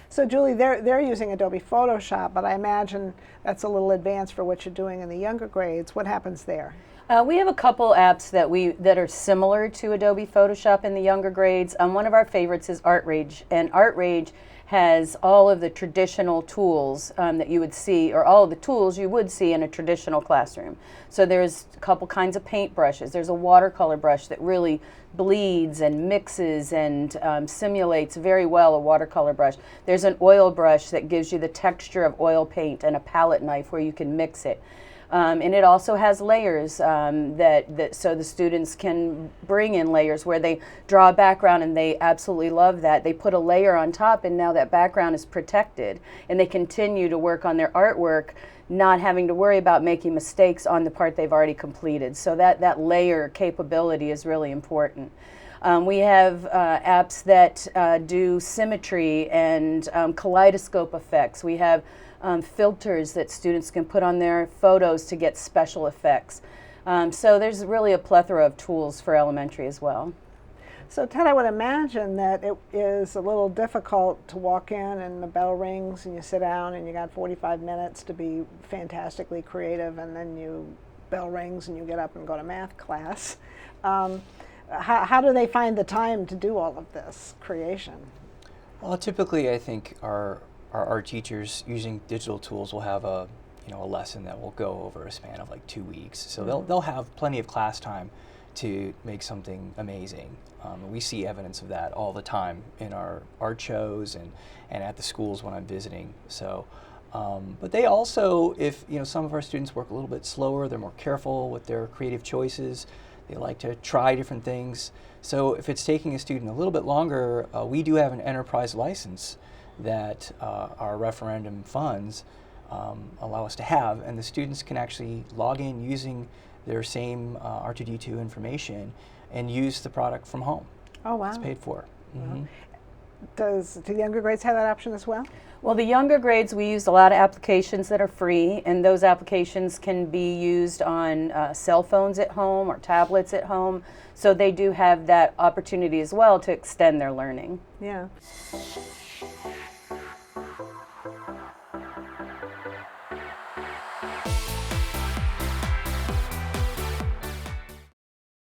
So Julie, they're using Adobe Photoshop, but I imagine that's a little advanced for what you're doing in the younger grades. What happens there? We have a couple apps that are similar to Adobe Photoshop in the younger grades. One of our favorites is ArtRage, and ArtRage has all of the traditional tools that you would see, or all of the tools you would see in a traditional classroom. So there's a couple kinds of paint brushes. There's a watercolor brush that really bleeds and mixes and simulates very well a watercolor brush. There's an oil brush that gives you the texture of oil paint, and a palette knife where you can mix it. And it also has layers so the students can bring in layers where they draw a background, and they absolutely love that. They put a layer on top, and now that background is protected, and they continue to work on their artwork, not having to worry about making mistakes on the part they've already completed. So that layer capability is really important. We have apps that do symmetry and kaleidoscope effects. We have filters that students can put on their photos to get special effects. So there's really a plethora of tools for elementary as well. So Ted, I would imagine that it is a little difficult to walk in and the bell rings and you sit down and you got 45 minutes to be fantastically creative, and then bell rings and you get up and go to math class. How do they find the time to do all of this creation? Well, typically I think our teachers using digital tools will have a lesson that will go over a span of like 2 weeks. So they'll have plenty of class time to make something amazing. We see evidence of that all the time in our art shows and at the schools when I'm visiting. So, but they also, if some of our students work a little bit slower, they're more careful with their creative choices. They like to try different things. So if it's taking a student a little bit longer, we do have an enterprise license that our referendum funds allow us to have, and the students can actually log in using their same R2D2 information and use the product from home. Oh, wow. It's paid for. Mm-hmm. Do the younger grades have that option as well? Well, the younger grades, we use a lot of applications that are free, and those applications can be used on cell phones at home or tablets at home. So they do have that opportunity as well to extend their learning. Yeah.